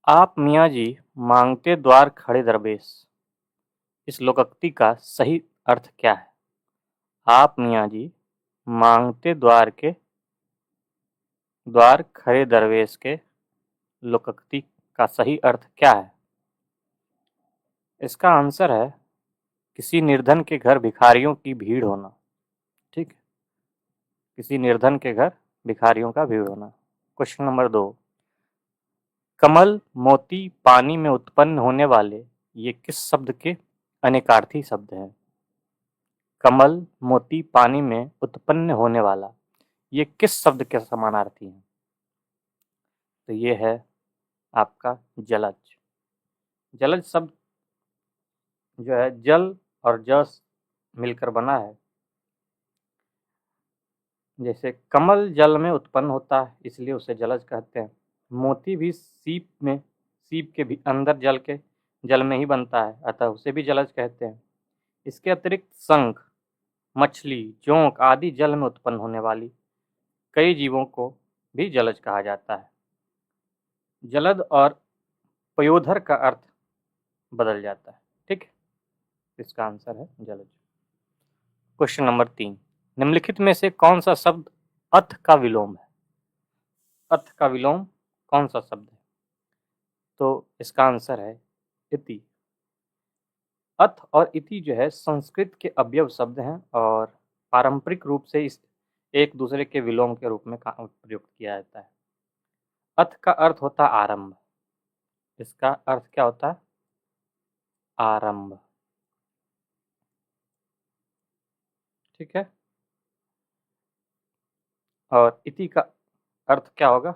आप मियाँ जी मांगते द्वार खड़े दरवेश। इस लोकोक्ति का सही अर्थ क्या है? आप मियाँ जी मांगते द्वार खड़े दरवेश के लोकोक्ति का सही अर्थ क्या है? इसका आंसर है किसी निर्धन के घर भिखारियों की भीड़ होना। ठीक है, किसी निर्धन के घर भिखारियों का भीड़ होना। क्वेश्चन नंबर 2, कमल मोती पानी में उत्पन्न होने वाले ये किस शब्द के अनेकार्थी शब्द हैं? कमल मोती पानी में उत्पन्न होने वाला ये किस शब्द के समानार्थी हैं? तो ये है आपका जलज। जलज शब्द जो है जल और जस मिलकर बना है। जैसे कमल जल में उत्पन्न होता है इसलिए उसे जलज कहते हैं। मोती भी सीप के भी अंदर जल में ही बनता है, अतः उसे भी जलज कहते हैं। इसके अतिरिक्त शंख, मछली, जोंक आदि जल में उत्पन्न होने वाली कई जीवों को भी जलज कहा जाता है। जलद और पयोधर का अर्थ बदल जाता है। ठीक है, इसका आंसर है जलज। क्वेश्चन नंबर 3, निम्नलिखित में से कौन सा शब्द अथ का विलोम है? अथ का विलोम कौन सा शब्द है? तो इसका आंसर है इति। अथ और इति जो है संस्कृत के अवयव शब्द हैं और पारंपरिक रूप से इस एक दूसरे के विलोम के रूप में प्रयुक्त किया जाता है। अथ का अर्थ होता है आरंभ। इसका अर्थ क्या होता है? आरंभ। ठीक है, और इति का अर्थ क्या होगा?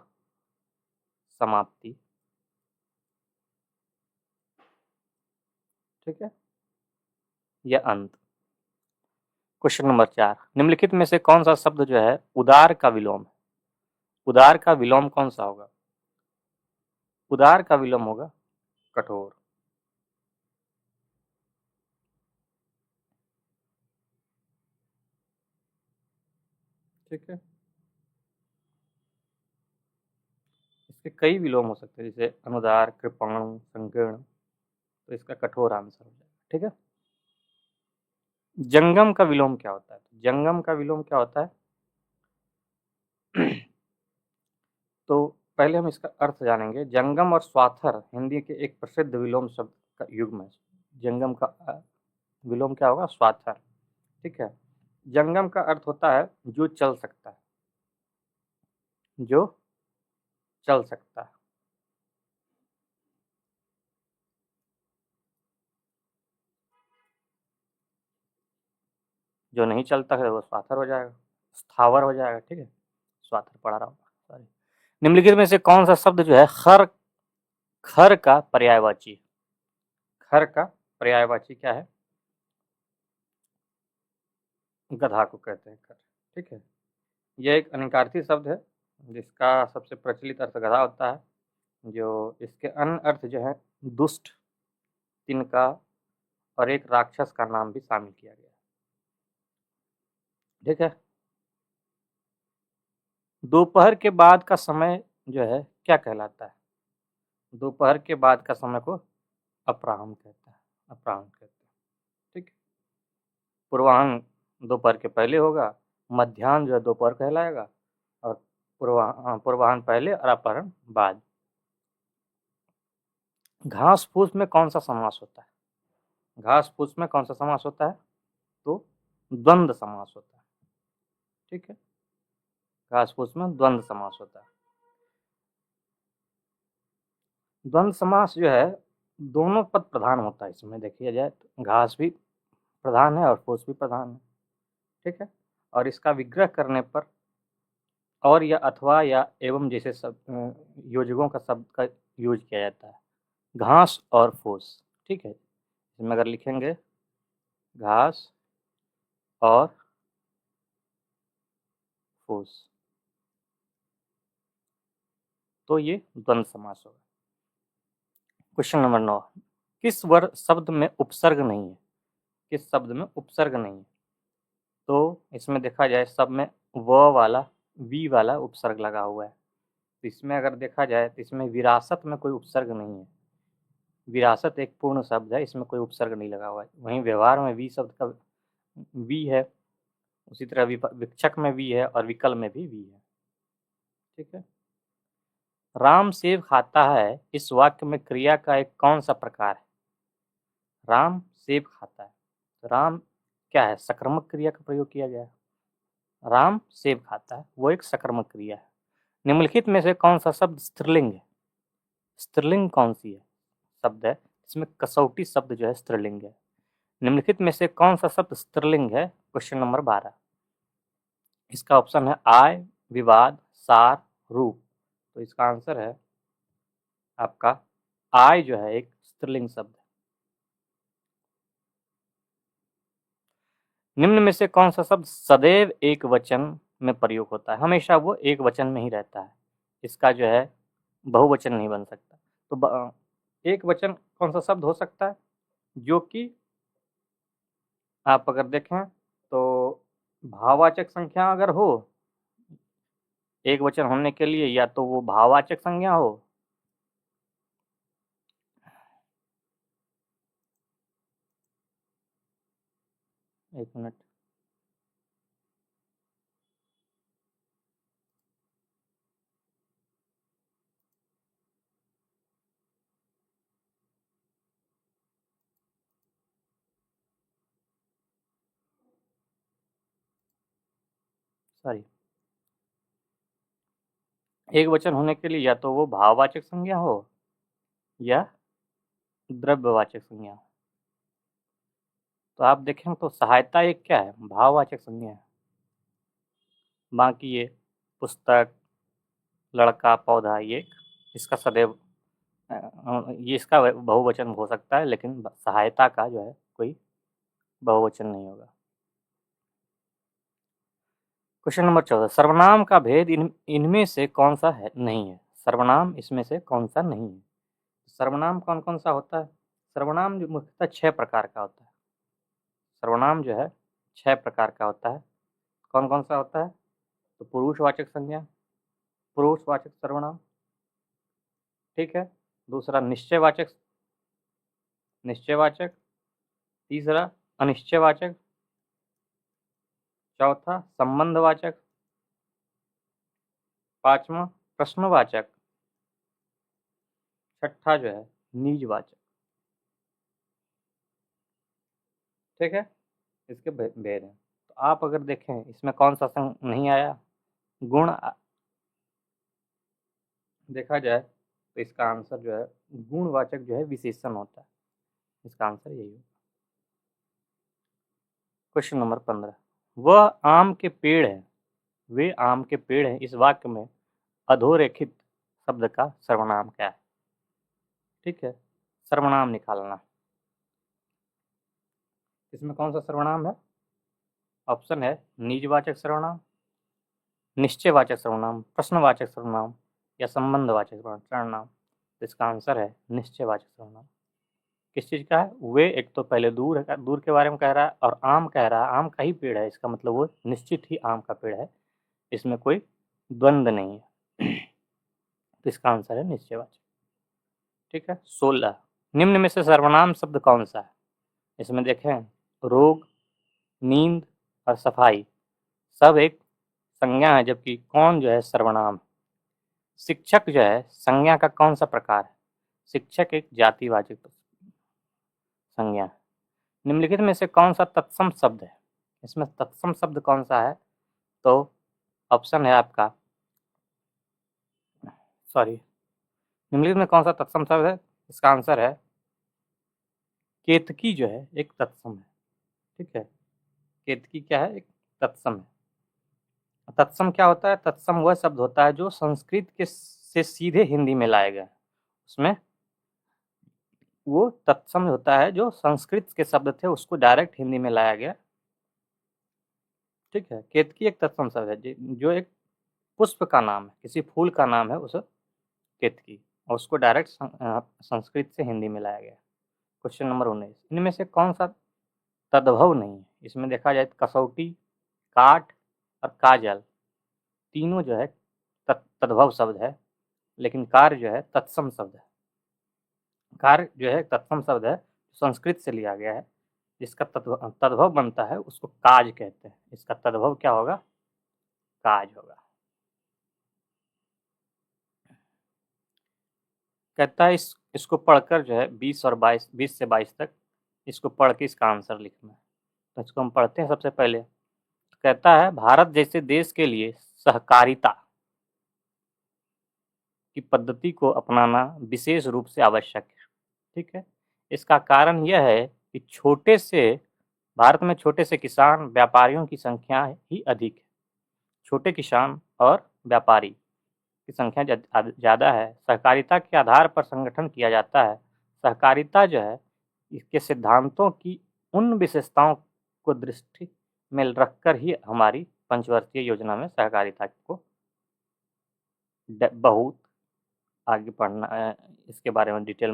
समाप्ति। ठीक है, या अंत। क्वेश्चन नंबर 4, निम्नलिखित में से कौन सा शब्द जो है उदार का विलोम है? उदार का विलोम कौन सा होगा? उदार का विलोम होगा कठोर। ठीक है, इसके कई विलोम हो सकते हैं, जैसे अनुदार, कृपण, संकीर्ण। तो इसका कठोर आंसर हो जाएगा। ठीक है, जंगम का विलोम क्या होता है? जंगम का विलोम क्या होता है? तो पहले हम इसका अर्थ जानेंगे। जंगम और स्वाथर हिंदी के एक प्रसिद्ध विलोम शब्द का युग्म है। जंगम का विलोम क्या होगा? स्वाथर। ठीक है, जंगम का अर्थ होता है जो चल सकता है, जो चल सकता है। जो नहीं चलता है वो स्वाथर हो जाएगा, स्थावर हो जाएगा। ठीक है, स्वाथर पढ़ा रहा होगा, सॉरी। निम्नलिखित में से कौन सा शब्द जो है खर खर का पर्यायवाची? खर का पर्यायवाची क्या है? गधा को कहते हैं खर। ठीक है, यह एक अनिकार्थी शब्द है जिसका सबसे प्रचलित अर्थ गधा होता है। जो इसके अन्य अर्थ जो है दुष्ट, तिनका और एक राक्षस का नाम भी शामिल किया गया है। ठीक है, दोपहर के बाद का समय जो है क्या कहलाता है? दोपहर के बाद का समय को अपराह्न कहता है, अपराह्न कहते हैं। ठीक है, पूर्वाह्न दोपहर के पहले होगा, मध्याह्न जो है दोपहर कहलाएगा, और पूर्वाह्न पहले और अपराह्न बाद। घास फूस में कौन सा समास होता है? घास फूस में कौन सा समास होता है? तो द्वंद्व समास होता है। ठीक है, घास फूस में द्वंद्व समास होता है। द्वंद्व समास जो है दोनों पद प्रधान होता है। इसमें देखिए जाए तो घास भी प्रधान है और फूस भी प्रधान है। ठीक है, और इसका विग्रह करने पर और या अथवा या एवं जैसे सब योजकों का शब्द का यूज किया जाता है। घास और फूस। ठीक है, इसमें अगर लिखेंगे घास और फूस तो ये द्वंद्व समास होगा। क्वेश्चन नंबर 9, किस वर्ग शब्द में उपसर्ग नहीं है? किस शब्द में उपसर्ग नहीं है? तो इसमें देखा जाए सब में व वाला वी वाला उपसर्ग लगा हुआ है। तो इसमें अगर देखा जाए तो इसमें विरासत में कोई उपसर्ग नहीं है। विरासत एक पूर्ण शब्द है, इसमें कोई उपसर्ग नहीं लगा हुआ है। वहीं व्यवहार में वी शब्द का वी है, उसी तरह विक्षक में वी है और विकल में भी वी है। ठीक है। राम सेब खाता है, इस वाक्य में क्रिया का एक कौन सा प्रकार है? राम सेब खाता है, तो राम क्या है? सकर्मक क्रिया का प्रयोग किया गया है। राम सेब खाता है, वो एक सकर्मक क्रिया है। निम्नलिखित में से कौन सा शब्द स्त्रीलिंग है? स्त्रीलिंग कौन सी है शब्द है? इसमें कसौटी शब्द जो है स्त्रीलिंग है। निम्नलिखित में से कौन सा शब्द स्त्रीलिंग है? Question number 12। इसका ऑप्शन है आय, विवाद, सार, रूप। तो इसका आंसर है आपका आय जो है एक स्त्रीलिंग शब्द है। निम्न में से कौन सा शब्द सदैव एक वचन में प्रयोग होता है? हमेशा वो एक वचन में ही रहता है, इसका जो है बहुवचन नहीं बन सकता। तो एक वचन कौन सा शब्द हो सकता है? जो कि आप अगर देखें तो भाववाचक संख्या अगर हो एक वचन होने के लिए, या तो वो भाववाचक संज्ञा हो, एक मिनट, सॉरी, एक वचन होने के लिए या तो वो भाववाचक संज्ञा हो या द्रव्यवाचक संज्ञा हो। तो आप देखें तो सहायता एक क्या है? भाववाचक संज्ञा है। बाकी ये पुस्तक, लड़का, पौधा, ये इसका सदैव ये इसका बहुवचन हो सकता है, लेकिन सहायता का जो है कोई बहुवचन नहीं होगा। क्वेश्चन नंबर 14, सर्वनाम का भेद इनमें से कौन सा है नहीं है? सर्वनाम इसमें से कौन सा नहीं है? सर्वनाम कौन कौन सा होता है? सर्वनाम जो मुख्यतः 6 प्रकार का होता है। सर्वनाम जो है 6 प्रकार का होता है। कौन कौन सा होता है? तो पुरुषवाचक संज्ञा, पुरुषवाचक सर्वनाम, ठीक है। दूसरा निश्चयवाचक, निश्चयवाचक। तीसरा अनिश्चयवाचक। चौथा संबंधवाचक। पांचवा प्रश्नवाचक। छठा जो है निजवाचक। ठीक है, इसके भेद हैं। तो आप अगर देखें इसमें कौन सा संग नहीं आया? गुण देखा जाए तो इसका आंसर जो है गुणवाचक जो है विशेषण होता है। इसका आंसर यही है। क्वेश्चन नंबर 15, वह आम के पेड़ है, वे आम के पेड़ हैं, इस वाक्य में अधोरेखित शब्द का सर्वनाम क्या है? ठीक है, सर्वनाम निकालना। इसमें कौन सा सर्वनाम है? ऑप्शन है निजवाचक सर्वनाम, निश्चयवाचक सर्वनाम, प्रश्नवाचक सर्वनाम या संबंधवाचक सर्वनाम। तो इसका आंसर है निश्चयवाचक सर्वनाम। किस चीज़ का है? वे एक तो पहले दूर है, दूर के बारे में कह रहा है, और आम कह रहा है, आम का ही पेड़ है, इसका मतलब वो निश्चित ही आम का पेड़ है, इसमें कोई द्वंद्व नहीं है। तो इसका आंसर है निश्चयवाचक। ठीक है। 16, निम्न में से सर्वनाम शब्द कौन सा है? इसमें देखें रोग, नींद और सफाई सब एक संज्ञा है, जबकि कौन जो है सर्वनाम? शिक्षक जो है संज्ञा का कौन सा प्रकार है? शिक्षक एक जातिवाचक संज्ञा है। निम्नलिखित में से कौन सा तत्सम शब्द है? इसमें तत्सम शब्द कौन सा है? तो ऑप्शन है आपका, सॉरी, निम्नलिखित में कौन सा तत्सम शब्द है? इसका आंसर है केतकी जो है एक तत्सम है। ठीक है, केतकी क्या है? एक तत्सम है। तत्सम क्या होता है? तत्सम वह शब्द होता है जो संस्कृत के से सीधे हिंदी में लाया गया। उसमें वो तत्सम होता है जो संस्कृत के शब्द थे उसको डायरेक्ट हिंदी में लाया गया। ठीक है, केतकी एक तत्सम शब्द है जो एक पुष्प का नाम है, किसी फूल का नाम है उस केतकी, और उसको डायरेक्ट संस्कृत से हिंदी में लाया गया। क्वेश्चन नंबर 19, इनमें से कौन सा तद्भव नहीं है? इसमें देखा जाए तो कसौटी, काठ और काजल तीनों जो है तद्भव शब्द है। लेकिन कार्य जो है तत्सम शब्द है। कार्य जो है तत्सम शब्द है, संस्कृत से लिया गया है। जिसका तद्भव बनता है उसको काज कहते हैं। इसका तद्भव क्या होगा? काज होगा। कहता है इसको पढ़कर जो है 20 से 22 तक इसको पढ़ के इसका आंसर लिखना है। तो इसको हम पढ़ते हैं सबसे पहले। तो कहता है भारत जैसे देश के लिए सहकारिता की पद्धति को अपनाना विशेष रूप से आवश्यक है। ठीक है, इसका कारण यह है कि भारत में छोटे से किसान व्यापारियों की संख्या ही अधिक है। छोटे किसान और व्यापारी की संख्या ज़्यादा है। सहकारिता के आधार पर संगठन किया जाता है। सहकारिता जो है इसके सिद्धांतों की उन विशेषताओं को दृष्टि में रखकर ही हमारी पंचवर्षीय योजना में सहकारिता को बहुत आगे पढ़ना, इसके बारे में डिटेल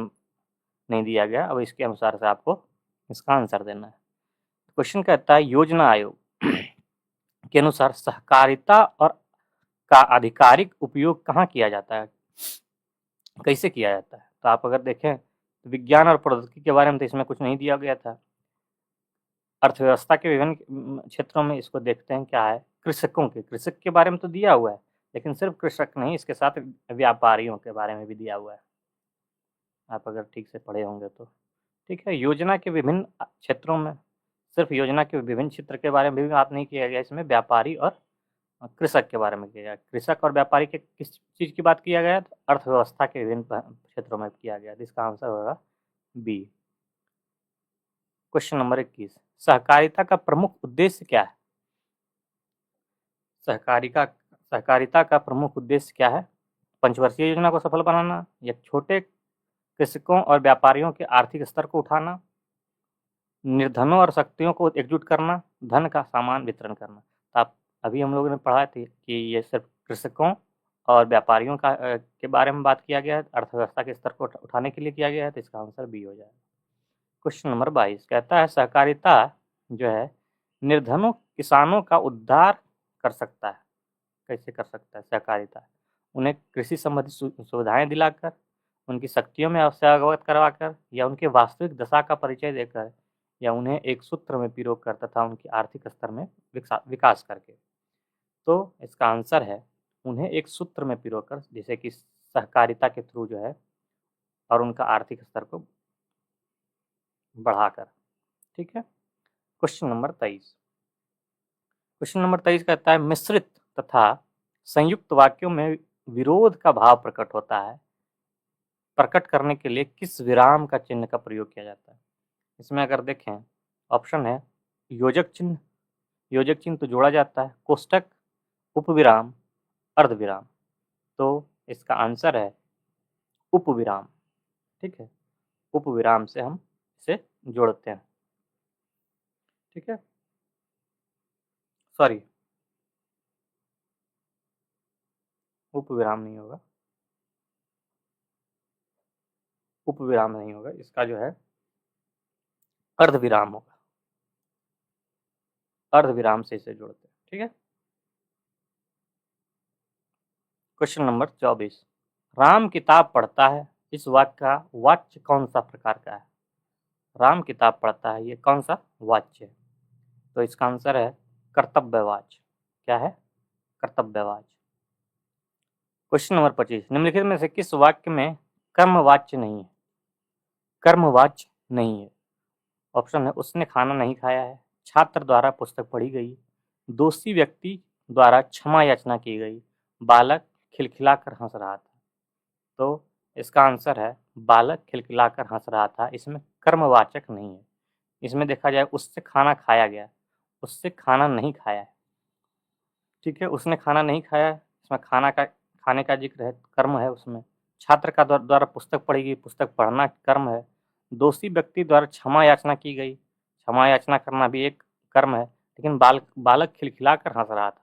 नहीं दिया गया। अब इसके अनुसार से आपको इसका आंसर देना है। क्वेश्चन कहता है योजना आयोग के अनुसार सहकारिता और का आधिकारिक उपयोग कहाँ किया जाता है, कैसे किया जाता है? तो आप अगर देखें तो विज्ञान और प्रौद्योगिकी के बारे में तो इसमें कुछ नहीं दिया गया था। अर्थव्यवस्था के विभिन्न क्षेत्रों में इसको देखते हैं क्या है। कृषक के बारे में तो दिया हुआ है, लेकिन सिर्फ कृषक नहीं, इसके साथ व्यापारियों के बारे में भी दिया हुआ है, आप अगर ठीक से पढ़े होंगे तो। ठीक है, योजना के विभिन्न क्षेत्रों में सिर्फ योजना के विभिन्न क्षेत्र के बारे में भी बात नहीं किया गया, इसमें व्यापारी और कृषक के बारे में किया गया। कृषक और व्यापारी के किस चीज़ की बात किया गया? तो अर्थव्यवस्था के विभिन्न क्षेत्रों में किया गया। इसका आंसर होगा बी। क्वेश्चन नंबर 21, सहकारिता का प्रमुख उद्देश्य क्या है? सहकारिता का प्रमुख उद्देश्य क्या है? पंचवर्षीय योजना को सफल बनाना, या छोटे कृषकों और व्यापारियों के आर्थिक स्तर को उठाना, निर्धनों और शक्तियों को एकजुट करना, धन का समान वितरण करना। तो आप अभी हम लोगों ने पढ़ा थी कि ये सिर्फ कृषकों और व्यापारियों के बारे में बात किया गया है, अर्थव्यवस्था के स्तर को उठाने के लिए किया गया है। तो इसका आंसर बी हो जाएगा। क्वेश्चन नंबर 22 कहता है सहकारिता जो है निर्धनों किसानों का उद्धार कर सकता है। कैसे कर सकता है सहकारिता? उन्हें कृषि संबंधी सुविधाएं दिलाकर, उनकी शक्तियों में अवश्य अवगत करवाकर, या उनके वास्तविक दशा का परिचय देकर, या उन्हें एक सूत्र में पिरोकर तथा उनकी आर्थिक स्तर में विकास करके। तो इसका आंसर है उन्हें एक सूत्र में पिरोकर, जैसे कि सहकारिता के थ्रू जो है, और उनका आर्थिक स्तर को बढ़ाकर। ठीक है, क्वेश्चन नंबर 23। क्वेश्चन नंबर 23 कहता है मिश्रित तथा संयुक्त वाक्यों में विरोध का भाव प्रकट करने के लिए किस विराम का चिन्ह का प्रयोग किया जाता है? इसमें अगर देखें ऑप्शन है योजक चिन्ह तो जोड़ा जाता है, कोष्टक, उपविराम, अर्धविराम। तो इसका आंसर है उपविराम। ठीक है, उपविराम से हम इसे जोड़ते हैं। ठीक है, सॉरी, उपविराम नहीं होगा, उपविराम नहीं होगा, इसका जो है अर्धविराम होगा। अर्धविराम से इसे जोड़ते हैं। ठीक है, क्वेश्चन नंबर 24, राम किताब पढ़ता है, इस वाक्य का वाच्य कौन सा प्रकार का है? राम किताब पढ़ता है, ये कौन सा वाच्य है? तो इसका आंसर है कर्तव्यवाच्य। क्या है? कर्तव्यवाच्य। क्वेश्चन नंबर 25, निम्नलिखित में से किस वाक्य में कर्मवाच्य नहीं है? कर्मवाच्य नहीं है। ऑप्शन है उसने खाना नहीं खाया है, छात्र द्वारा पुस्तक पढ़ी गई, दोषी व्यक्ति द्वारा क्षमा याचना की गई, बालक खिलखिलाकर हंस रहा था। तो इसका आंसर है बालक खिलखिलाकर हंस रहा था। इसमें कर्मवाचक नहीं है। इसमें देखा जाए उससे खाना खाया गया, उससे खाना नहीं खाया है। ठीक है, उसने खाना नहीं खाया है, इसमें खाने का जिक्र है, कर्म है उसमें। छात्र का द्वारा पुस्तक पढ़ी गई, पुस्तक पढ़ना कर्म है। दोषी व्यक्ति द्वारा क्षमा याचना की गई, क्षमा याचना करना भी एक कर्म है। लेकिन बालक खिलखिलाकर हंस रहा था,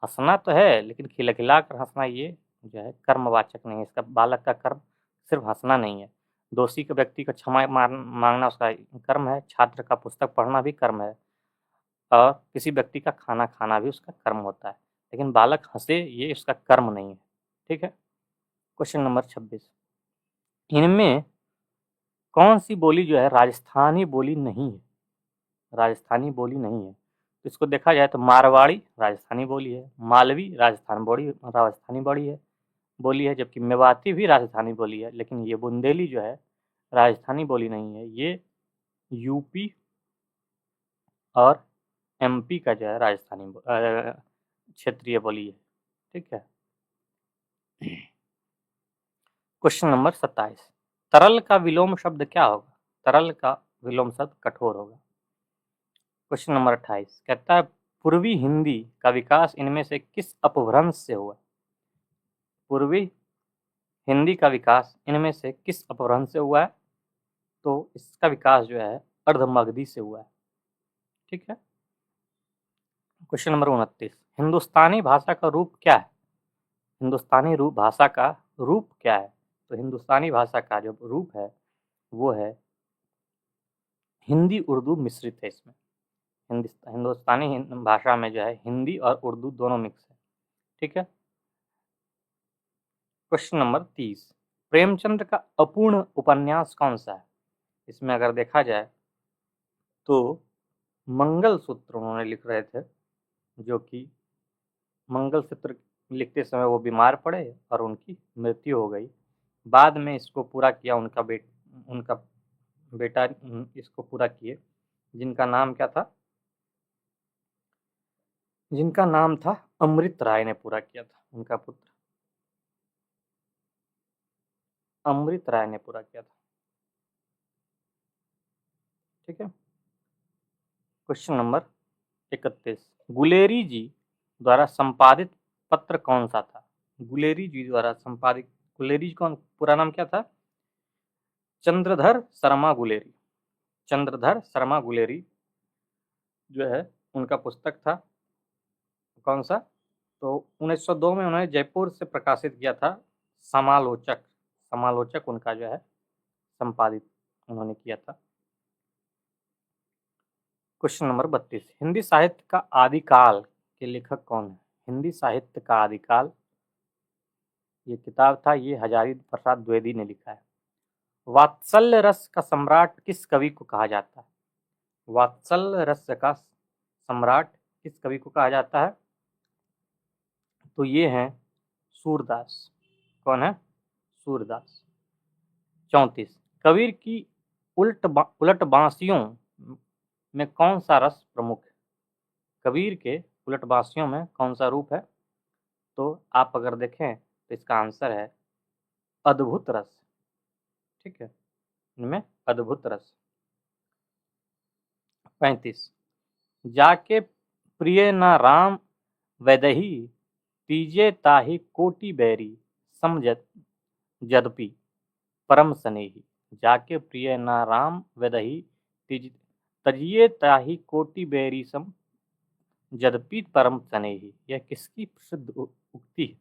हंसना तो है लेकिन खिलखिलाकर हंसना ये जो है कर्मवाचक नहीं है। इसका बालक का कर्म सिर्फ हंसना नहीं है। दोषी के व्यक्ति का क्षमा मांगना उसका कर्म है, छात्र का पुस्तक पढ़ना भी कर्म है, और किसी व्यक्ति का खाना खाना भी उसका कर्म होता है। लेकिन बालक हंसे ये उसका कर्म नहीं है। ठीक है, क्वेश्चन नंबर 26, इनमें कौन सी बोली जो है राजस्थानी बोली नहीं है? राजस्थानी बोली नहीं है, तो इसको देखा जाए तो मारवाड़ी राजस्थानी बोली है, मालवी राजस्थानी बोली है, जबकि मेवाती भी राजस्थानी बोली है, लेकिन ये बुंदेली जो है राजस्थानी बोली नहीं है, ये यूपी और एमपी का जो है राजस्थानी क्षेत्रीय बोली है। ठीक है। क्वेश्चन नंबर 27, तरल का विलोम शब्द क्या होगा? तरल का विलोम शब्द कठोर होगा। क्वेश्चन नंबर 28 कहता है पूर्वी हिंदी का विकास इनमें से किस अपभ्रंश से हुआ? पूर्वी हिंदी का विकास इनमें से किस अपभ्रंश से हुआ है? तो इसका विकास जो है अर्धमगधी से हुआ है। ठीक है। क्वेश्चन नंबर 29, हिंदुस्तानी भाषा का रूप क्या है? हिंदुस्तानी भाषा का रूप क्या है? तो हिंदुस्तानी भाषा का जो रूप है वो है हिंदी उर्दू मिश्रित है। इसमें हिंदुस्तानी भाषा में जो है हिंदी और उर्दू दोनों मिक्स है। ठीक है। क्वेश्चन नंबर 30, प्रेमचंद का अपूर्ण उपन्यास कौन सा है? इसमें अगर देखा जाए तो मंगलसूत्र उन्होंने लिख रहे थे, जो कि मंगलसूत्र लिखते समय वो बीमार पड़े और उनकी मृत्यु हो गई। बाद में इसको पूरा किया उनका बेटा इसको पूरा किए, जिनका नाम क्या था? जिनका नाम था अमृत राय ने पूरा किया था। उनका पुत्र अमृत राय ने पूरा किया था। ठीक है। क्वेश्चन नंबर 31, गुलेरी जी द्वारा संपादित पत्र कौन सा था? गुलेरी जी द्वारा संपादित, गुलेरी जी कौन, पूरा नाम क्या था? चंद्रधर शर्मा गुलेरी। चंद्रधर शर्मा गुलेरी जो है उनका पुस्तक था कौन सा? तो 1902 में उन्होंने जयपुर से प्रकाशित किया था समालोचक। समालोचक उनका जो है संपादित उन्होंने किया था। क्वेश्चन नंबर 32, हिंदी साहित्य का आदिकाल के लेखक कौन है? हिंदी साहित्य का आदिकाल, ये किताब था, ये हजारी प्रसाद द्विवेदी ने लिखा है। वात्सल्य रस का सम्राट किस कवि को कहा जाता है? वात्सल्य रस का सम्राट किस कवि को कहा जाता है? तो ये हैं सूरदास। कौन है? सूरदास। 34, कबीर की उलट बांसियों में कौन सा रस प्रमुख है? कबीर के उलट बांसियों में कौन सा रूप है? तो आप अगर देखें तो इसका आंसर है अद्भुत रस। ठीक है, इनमें अद्भुत रस। 35, जाके प्रिय न राम वैदही तीजे ताहि कोटि बैरी समझत यद्यपि परम स्नेही। जाके प्रिय न राम वैदही तजिए ताहि कोटि बैरी सम यद्यपि परम स्नेही। यह किसकी प्रसिद्ध उक्ति है?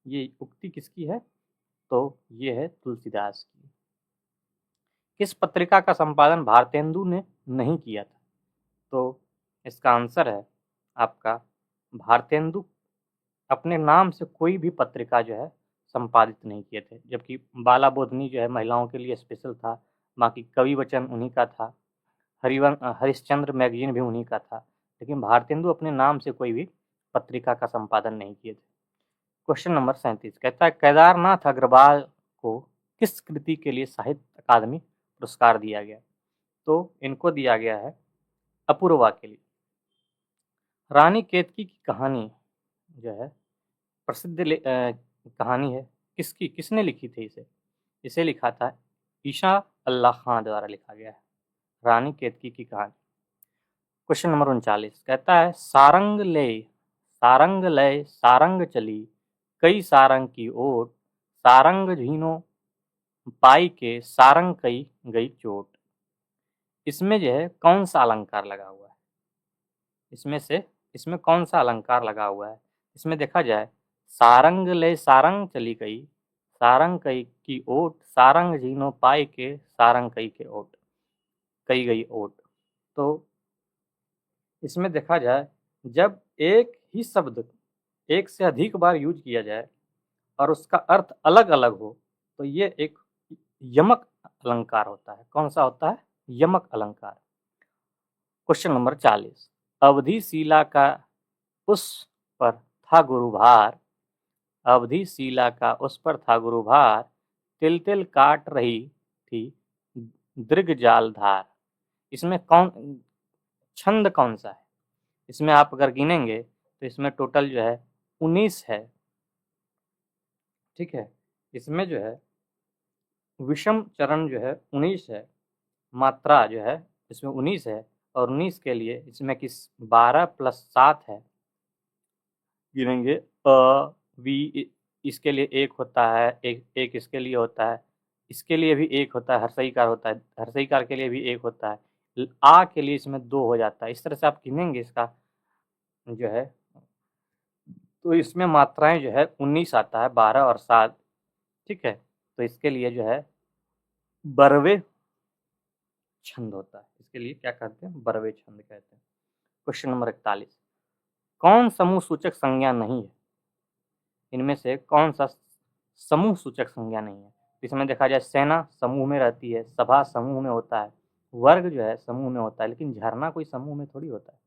ये उक्ति किसकी है? तो ये है तुलसीदास की। किस पत्रिका का संपादन भारतेंदु ने नहीं किया था? तो इसका आंसर है आपका भारतेंदु अपने नाम से कोई भी पत्रिका जो है संपादित नहीं किए थे, जबकि बाला बोधनी जो है महिलाओं के लिए स्पेशल था, बाकी कवि वचन उन्हीं का था, हरिश्चंद्र मैगजीन भी उन्हीं का था, लेकिन भारतेंदु अपने नाम से कोई भी पत्रिका का संपादन नहीं किए थे। क्वेश्चन नंबर 37 कहता है केदारनाथ अग्रवाल को किस कृति के लिए साहित्य अकादमी पुरस्कार दिया गया? तो इनको दिया गया है अपूर्वा के लिए। रानी केतकी की कहानी जो है प्रसिद्ध कहानी है, किसने लिखी थी इसे लिखा था ईशा अल्लाह खां द्वारा लिखा गया है, रानी केतकी की कहानी। क्वेश्चन नंबर 39 कहता है सारंग लय सारंग चली कई सारंग की ओट सारंग झीनो पाई के सारंग कई गई चोट। इसमें जो है कौन सा अलंकार लगा हुआ है? इसमें कौन सा अलंकार लगा हुआ है? इसमें देखा जाए सारंग ले सारंग चली गई सारंग कई की ओट सारंग झीनो पाई के सारंग कई के ओट कई गई ओट। तो इसमें देखा जाए जब एक ही शब्द एक से अधिक बार यूज किया जाए और उसका अर्थ अलग अलग हो तो ये एक यमक अलंकार होता है। कौन सा होता है? यमक अलंकार। क्वेश्चन नंबर 40, अवधि शिला का उस पर था गुरुभार, अवधि शिला का उस पर था गुरुभार, तिल तिल काट रही थी दृग जाल धार। इसमें कौन छंद कौन सा है? इसमें आप अगर गिनेंगे तो इसमें टोटल जो है 19 है। ठीक है, इसमें जो है विषम चरण जो है 19 है, मात्रा जो है इसमें 19 है, और 19 के लिए इसमें किस 12 + 7 है, गिनेंगे वी, इसके लिए एक होता है, एक इसके लिए होता है, इसके लिए भी एक होता है, हर्षईकार होता है, हर्षईकार के लिए भी एक होता है, आ के लिए इसमें 2 हो जाता है। इस तरह से आप गिनेंगे इसका जो है, तो इसमें मात्राएं जो है 19 आता है, 12 और 7। ठीक है, तो इसके लिए जो है बरवे छंद होता है। इसके लिए क्या कहते हैं? बरवे छंद कहते हैं। क्वेश्चन नंबर 41, कौन समूह सूचक संज्ञा नहीं है? इनमें से कौन सा समूह सूचक संज्ञा नहीं है? इसमें देखा जाए सेना समूह में रहती है, सभा समूह में होता है, वर्ग जो है समूह में होता है, लेकिन झरना कोई समूह में थोड़ी होता है।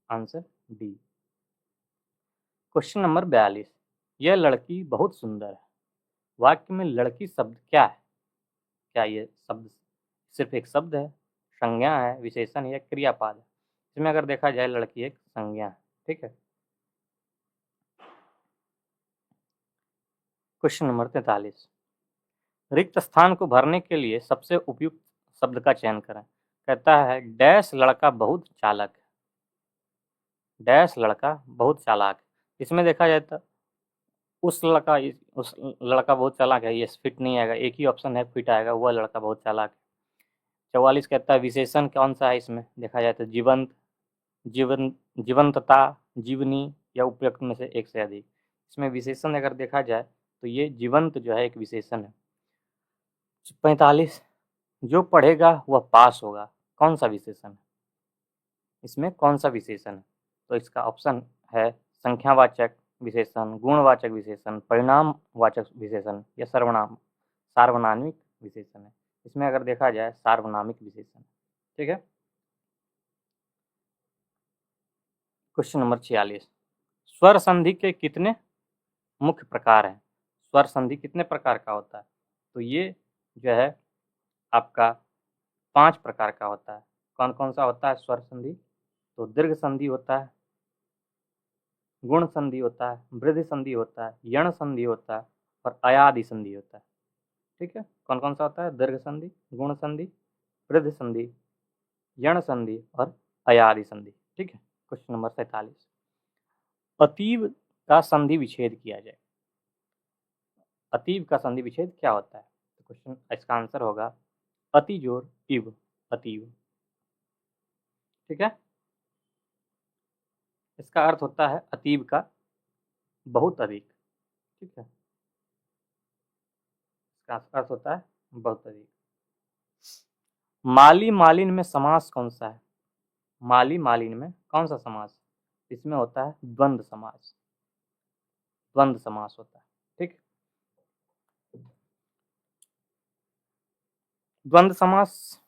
Answer D. क्वेश्चन नंबर 42, यह लड़की बहुत सुंदर है। वाक्य में लड़की शब्द क्या है? क्या ये शब्द सिर्फ एक शब्द है, संज्ञा है, विशेषण या क्रियापद है? इसमें अगर देखा जाए लड़की एक संज्ञा है। ठीक है, क्वेश्चन नंबर 43, रिक्त स्थान को भरने के लिए सबसे उपयुक्त शब्द का चयन करें। कहता है डैश लड़का बहुत चालक है, डैश लड़का बहुत चालाक है। इसमें देखा जाए तो उस लड़का बहुत चालाक है, ये फिट नहीं आएगा, एक ही ऑप्शन है फिट आएगा, वह लड़का बहुत चालाक है। 44 कहता है विशेषण कौन सा है? इसमें देखा जाए तो जीवंत, जीवंतता, जीवनी या उपयुक्त में से एक से अधिक। इसमें विशेषण अगर देखा जाए तो ये जीवंत जो है एक विशेषण है। 45, जो पढ़ेगा वह पास होगा। कौन सा विशेषण है? इसमें कौन सा विशेषण है? तो इसका ऑप्शन है संख्यावाचक विशेषण, गुणवाचक विशेषण, परिणामवाचक विशेषण या सार्वनामिक विशेषण है। इसमें अगर देखा जाए सार्वनामिक विशेषण। ठीक है, क्वेश्चन नंबर 46, स्वर संधि के कितने मुख्य प्रकार हैं? स्वर संधि कितने प्रकार का होता है? तो ये जो है आपका 5 प्रकार का होता है। कौन कौन सा होता है स्वर संधि? तो दीर्घ संधि होता है, गुण संधि होता है, वृद्धि संधि होता है, यण संधि होता है और अयादि संधि होता है। ठीक है, कौन कौन सा होता है? दीर्घ संधि, गुण संधि, वृद्धि संधि, यण संधि और अयादि संधि। ठीक है, क्वेश्चन नंबर 47, अतीव का संधि विच्छेद किया जाए। अतीव का संधि विच्छेद क्या होता है? तो क्वेश्चन इसका आंसर होगा अति जोर इव, अतीव। ठीक है, इसका अर्थ होता है अतीव का बहुत अधिक। ठीक है, इसका अर्थ होता है बहुत अधिक। माली मालिन में समास कौन सा है? माली मालिन में कौन सा समास? इसमें होता है द्वंद्व समास, द्वंद्व समास होता है। ठीक, द्वंद्व समास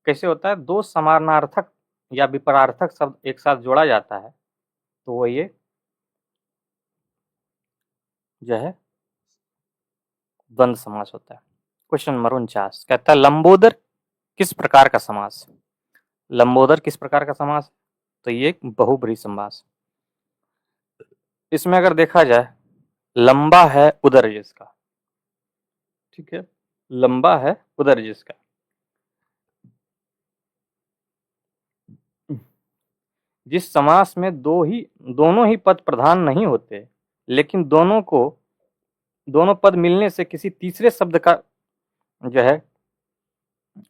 कैसे होता है? दो समानार्थक या विपरार्थक शब्द एक साथ जोड़ा जाता है तो वो ये जो है द्वंद्व समास होता है। क्वेश्चन नंबर 49 कहता है लंबोदर किस प्रकार का समास? लंबोदर किस प्रकार का समास? तो ये एक बहुब्रीहि समास। इसमें अगर देखा जाए लंबा है उदर जिसका, ठीक है, लंबा है उदर जिसका, जिस समास में दोनों ही पद प्रधान नहीं होते लेकिन दोनों पद मिलने से किसी तीसरे शब्द का जो है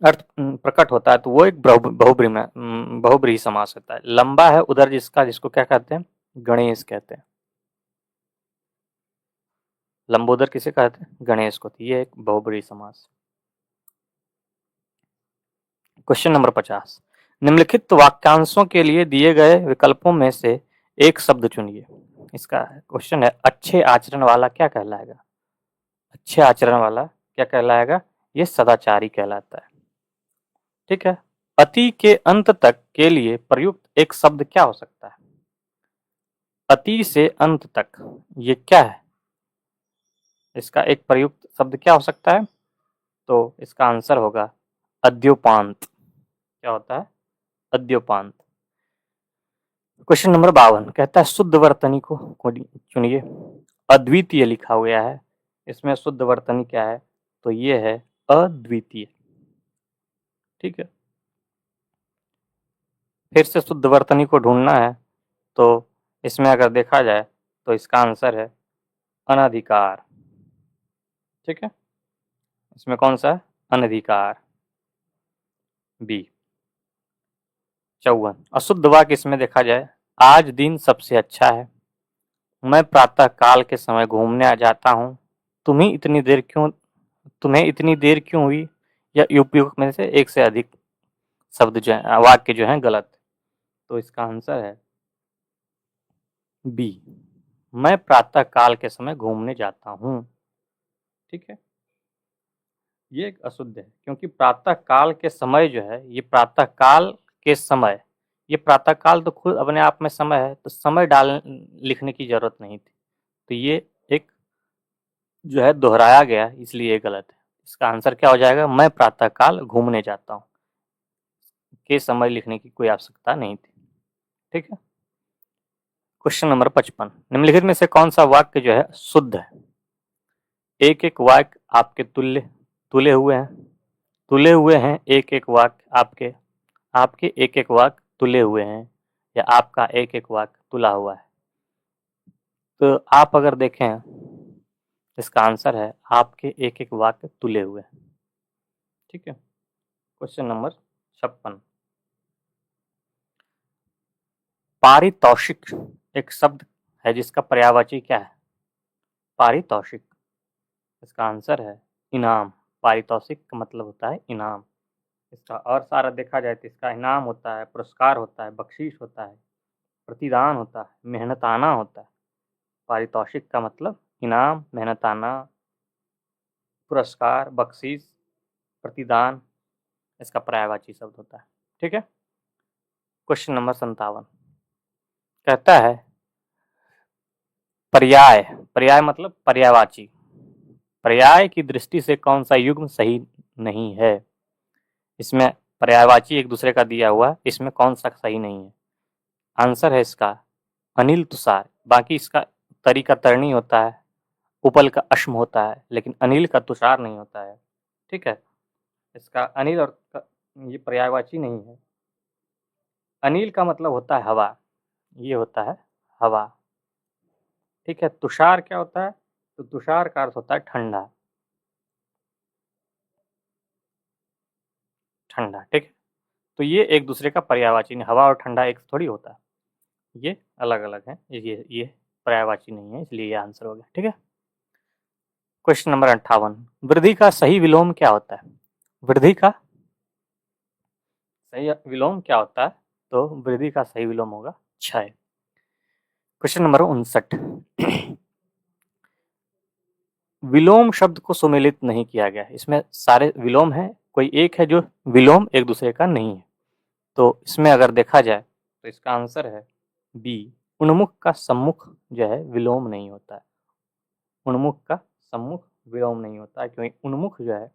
अर्थ प्रकट होता है तो वो एक बहुब्रीहि समास होता है। लंबा है उदर जिसका, जिसको क्या कहते हैं? गणेश कहते हैं। लंबोदर किसे कहते हैं? गणेश को। ये एक बहुब्रीहि समास। क्वेश्चन नंबर 50, निम्नलिखित वाक्यांशों के लिए दिए गए विकल्पों में से एक शब्द चुनिए। इसका क्वेश्चन है, अच्छे आचरण वाला क्या कहलाएगा? अच्छे आचरण वाला क्या कहलाएगा? ये सदाचारी कहलाता है। ठीक है। अति के अंत तक के लिए प्रयुक्त एक शब्द क्या हो सकता है? अति से अंत तक, ये क्या है? इसका एक प्रयुक्त शब्द क्या हो सकता है? तो इसका आंसर होगा अद्योपांत। क्या होता है? अद्योपांत। क्वेश्चन नंबर 52 कहता है शुद्ध वर्तनी को चुनिए। अद्वितीय लिखा हुआ है, इसमें शुद्ध वर्तनी क्या है? तो ये है अद्वितीय। ठीक है। फिर से शुद्ध वर्तनी को ढूंढना है, तो इसमें अगर देखा जाए तो इसका आंसर है अनधिकार। ठीक है। इसमें कौन सा है? अनधिकार, बी। 54 अशुद्ध वाक्य इसमें देखा जाए, आज दिन सबसे अच्छा है, मैं प्रातः काल के समय घूमने आ जाता हूँ, तुम्हें इतनी देर क्यों हुई? या उपयुक्त में से एक से अधिक शब्द जो है, वाक्य जो है गलत। तो इसका आंसर है बी, मैं प्रातः काल के समय घूमने जाता हूँ। ठीक है। ये एक अशुद्ध है, क्योंकि प्रातः काल के समय जो है, ये प्रातः काल के समय, ये प्रातः काल तो खुद अपने आप में समय है, तो समय लिखने की जरूरत नहीं थी। तो ये एक जो है दोहराया गया, इसलिए ये गलत है। इसका आंसर क्या हो जाएगा? मैं प्रातः काल घूमने जाता हूँ, के समय लिखने की कोई आवश्यकता नहीं थी। ठीक है। क्वेश्चन नंबर 55 निम्नलिखित में से कौन सा वाक्य जो है शुद्ध है? एक एक वाक्य आपके तुले हुए हैं एक एक वाक्य आपके एक एक वाक्य तुले हुए हैं, या आपका एक एक वाक्य तुला हुआ है। तो आप अगर देखें, इसका आंसर है आपके एक एक वाक्य तुले हुए हैं। ठीक है। क्वेश्चन नंबर 56 पारितोषिक एक शब्द है जिसका पर्यायवाची क्या है? पारितोषिक, इसका आंसर है इनाम। पारितोषिक का मतलब होता है इनाम। इसका और सारा देखा जाए तो इसका इनाम होता है, पुरस्कार होता है, बख्शीश होता है, प्रतिदान होता है, मेहनताना होता है। पारितोषिक का मतलब इनाम, मेहनताना, पुरस्कार, बख्शीश, प्रतिदान, इसका पर्यायवाची शब्द होता है। ठीक है। क्वेश्चन नंबर 57 कहता है पर्याय मतलब पर्यायवाची, पर्याय की दृष्टि से कौन सा युग्म सही नहीं है? इसमें पर्यायवाची एक दूसरे का दिया हुआ, इसमें कौन सा सही नहीं है? आंसर है इसका अनिल तुषार। बाकी इसका तरीका तरणी होता है, उपल का अश्म होता है, लेकिन अनिल का तुषार नहीं होता है। ठीक है। इसका अनिल और ये पर्यायवाची नहीं है। अनिल का मतलब होता है हवा, ये होता है हवा। ठीक है। तुषार क्या होता है? तो तुषार का अर्थ होता है ठंडा, ठंडा। ठीक है। तो ये एक दूसरे का पर्यायवाची नहीं, हवा और ठंडा एक थोड़ी होता है, ये अलग अलग है। ये पर्यायवाची नहीं है, इसलिए ये आंसर हो गया। ठीक है। क्वेश्चन नंबर 58 वृद्धि का सही विलोम क्या होता है? वृद्धि का सही विलोम क्या होता है? तो वृद्धि का सही विलोम होगा क्षय। क्वेश्चन नंबर 59 विलोम शब्द को सुमेलित नहीं किया गया, इसमें सारे विलोम हैं, कोई एक है जो विलोम एक दूसरे का नहीं है। तो इसमें अगर देखा जाए तो इसका आंसर है बी, उन्मुख का सम्मुख जो है विलोम नहीं होता है। उन्मुख का सम्मुख विलोम नहीं होता है, क्योंकि उन्मुख जो है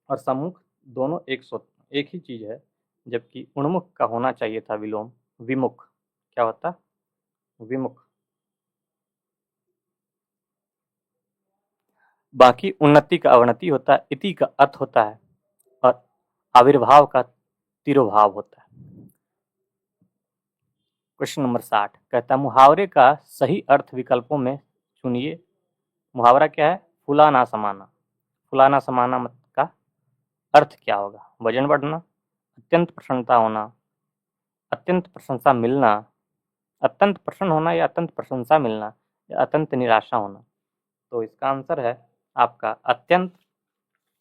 और सम्मुख दोनों एक ही चीज है, जबकि उन्मुख का होना चाहिए था विलोम विमुख। क्या होता? विमुख। बाकी उन्नति का अवनति होता है, इति का अर्थ होता है, और आविर्भाव का तिरोभाव होता है। क्वेश्चन नंबर 60 कहता है मुहावरे का सही अर्थ विकल्पों में चुनिए। मुहावरा क्या है? फुलाना समाना। फुलाना समाना मत का अर्थ क्या होगा? वजन बढ़ना, अत्यंत प्रसन्नता होना, अत्यंत प्रशंसा मिलना, अत्यंत प्रसन्न होना, या अत्यंत प्रशंसा मिलना, या अत्यंत निराशा होना। तो इसका आंसर है आपका अत्यंत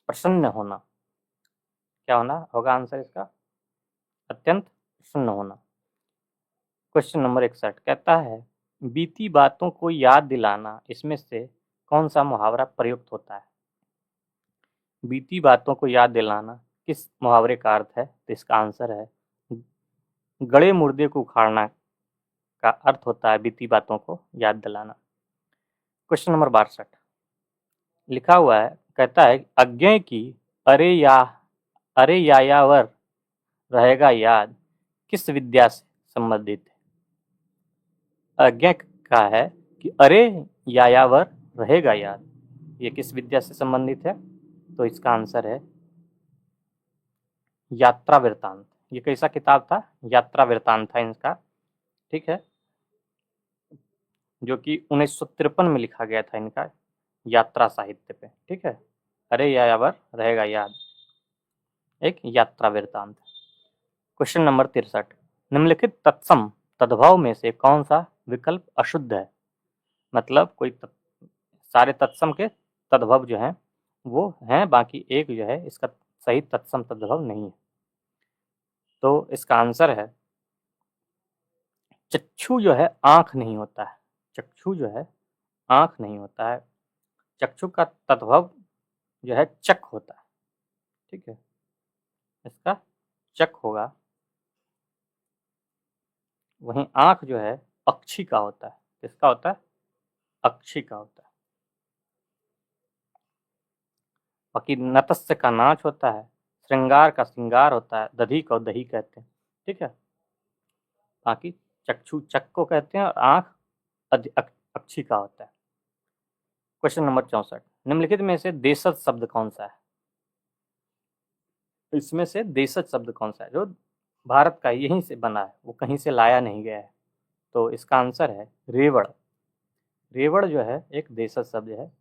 प्रसन्न होना। क्या होना होगा आंसर इसका? अत्यंत प्रसन्न होना। क्वेश्चन नंबर 61 कहता है बीती बातों को याद दिलाना इसमें से कौन सा मुहावरा प्रयुक्त होता है? बीती बातों को याद दिलाना किस मुहावरे का अर्थ है? तो इसका आंसर है गड़े मुर्दे को उखाड़ना का अर्थ होता है बीती बातों को याद दिलाना। क्वेश्चन नंबर 62 लिखा हुआ है, कहता है अज्ञे की अरे यायावर रहेगा याद किस विद्या से संबंधित है? अज्ञे का है कि अरे यायावर रहेगा याद, ये किस विद्या से संबंधित है? तो इसका आंसर है यात्रा वृत्तांत। ये कैसा किताब था? यात्रा वृत्तांत था इनका, ठीक है, जो कि 1953 में लिखा गया था इनका यात्रा साहित्य पे, ठीक है। अरे यायावर रहेगा याद एक यात्रा वृत्तांत। क्वेश्चन नंबर 63 निम्नलिखित तत्सम तद्भव में से कौन सा विकल्प अशुद्ध है? मतलब कोई सारे तत्सम के तद्भव जो हैं वो हैं, बाकी एक जो है इसका सही तत्सम तद्भव नहीं है। तो इसका आंसर है चक्षु जो है आंख नहीं होता है। चक्षु जो है आंख नहीं होता है, चक्षु का तद्भव जो है चक होता है, ठीक है, इसका चक होगा। वहीं आंख जो है अक्षी का होता है। किसका होता है? अक्षी का होता है। बाकी नतस्य का नाच होता है, श्रृंगार का श्रृंगार होता है, दधी को दही कहते हैं, ठीक है। बाकी चक्षु चक को कहते हैं और आंख अक्षी का होता है। क्वेश्चन नंबर 64 निम्नलिखित में से देशज शब्द कौन सा है? इसमें से देशज शब्द कौन सा है जो भारत का यहीं से बना है, वो कहीं से लाया नहीं गया है? तो इसका आंसर है रेवड़। रेवड़ जो है एक देशज शब्द है,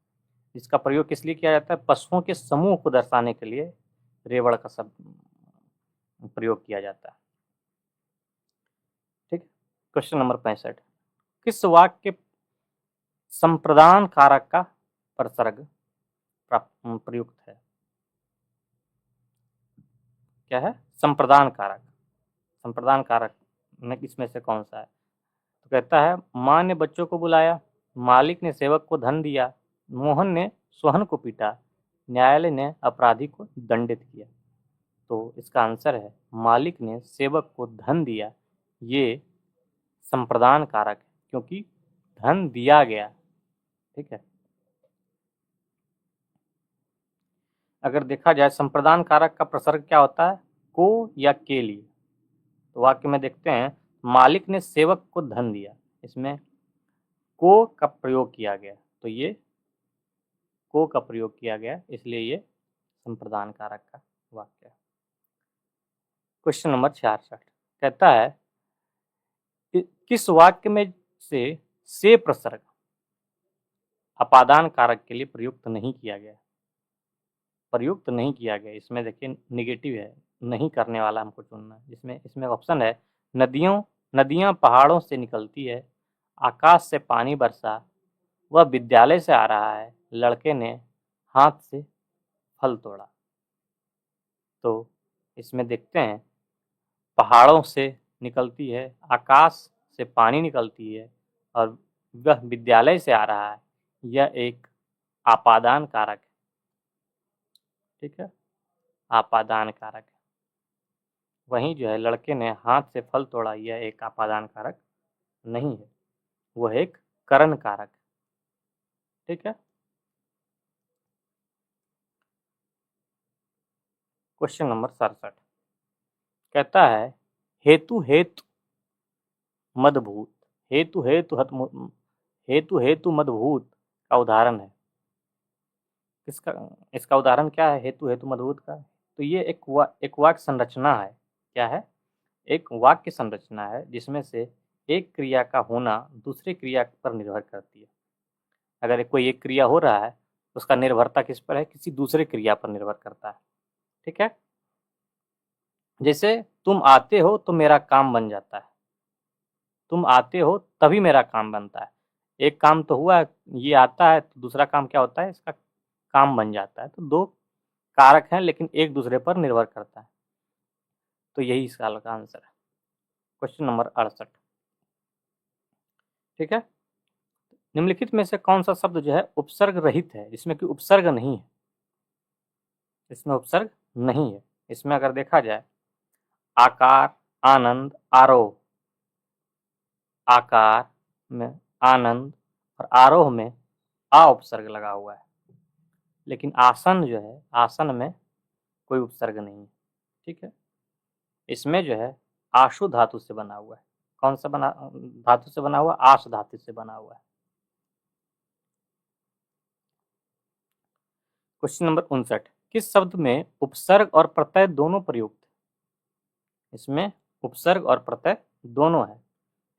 इसका प्रयोग किस लिए किया जाता है? पशुओं के समूह को दर्शाने के लिए रेवड़ का शब्द प्रयोग किया जाता है, ठीक है। क्वेश्चन नंबर 65 किस वाक्य संप्रदान कारक का प्रसर्ग प्रयुक्त है? क्या है? संप्रदान कारक। संप्रदान कारक में इसमें से कौन सा है? तो कहता है माँ ने बच्चों को बुलाया, मालिक ने सेवक को धन दिया, मोहन ने सोहन को पीटा, न्यायालय ने अपराधी को दंडित किया। तो इसका आंसर है मालिक ने सेवक को धन दिया, ये संप्रदान कारक है क्योंकि धन दिया गया, ठीक है। अगर देखा जाए संप्रदान कारक का प्रसर्ग क्या होता है? को या के लिए। तो वाक्य में देखते हैं मालिक ने सेवक को धन दिया, इसमें को का प्रयोग किया गया, तो ये को का प्रयोग किया गया, इसलिए ये संप्रदान कारक का वाक्य है। क्वेश्चन नंबर 66 कहता है किस वाक्य में से प्रसर्ग अपादान कारक के लिए प्रयुक्त नहीं किया गया? प्रयुक्त नहीं किया गया, इसमें देखिए निगेटिव है, नहीं करने वाला हमको चुनना है। इसमें ऑप्शन है नदियां पहाड़ों से निकलती है, आकाश से पानी बरसा, वह विद्यालय से आ रहा है, लड़के ने हाथ से फल तोड़ा। तो इसमें देखते हैं पहाड़ों से निकलती है, आकाश से पानी निकलती है और वह विद्यालय से आ रहा है, यह एक आपादान कारक है, ठीक है, आपादान कारक है। वहीं जो है लड़के ने हाथ से फल तोड़ा, यह एक आपादान कारक नहीं है, वह एक करण कारक है, ठीक है। क्वेश्चन नंबर 67 कहता है हेतु हेतु मदभूत, हेतु हेतु हेतु हेतु मदभूत का उदाहरण है। इसका उदाहरण क्या है हेतु हेतु मदभूत का? तो ये एक वाक्य संरचना है। क्या है? एक वाक्य संरचना है जिसमें से एक क्रिया का होना दूसरी क्रिया पर निर्भर करती है। अगर कोई एक क्रिया हो रहा है उसका निर्भरता किस पर है? किसी दूसरे क्रिया पर निर्भर करता है, ठीक है। जैसे तुम आते हो तो मेरा काम बन जाता है, तुम आते हो तभी मेरा काम बनता है। एक काम तो हुआ, ये आता है, तो दूसरा काम क्या होता है? इसका काम बन जाता है। तो दो कारक हैं लेकिन एक दूसरे पर निर्भर करता है, तो यही इस साल का आंसर है। क्वेश्चन नंबर 68 ठीक है। निम्नलिखित में से कौन सा शब्द जो है उपसर्ग रहित है, जिसमें कि उपसर्ग नहीं है, इसमें उपसर्ग नहीं है। इसमें अगर देखा जाए आकार, आनंद, आरोह, आकार में आनंद और आरोह में आ उपसर्ग लगा हुआ है, लेकिन आसन जो है, आसन में कोई उपसर्ग नहीं है। ठीक है। इसमें जो है आशु धातु से बना हुआ है। कौन सा बना धातु से बना हुआ? आश धातु से बना हुआ है। क्वेश्चन नंबर 59, किस शब्द में उपसर्ग और प्रत्यय दोनों प्रयुक्त है? इसमें उपसर्ग और प्रत्यय दोनों है।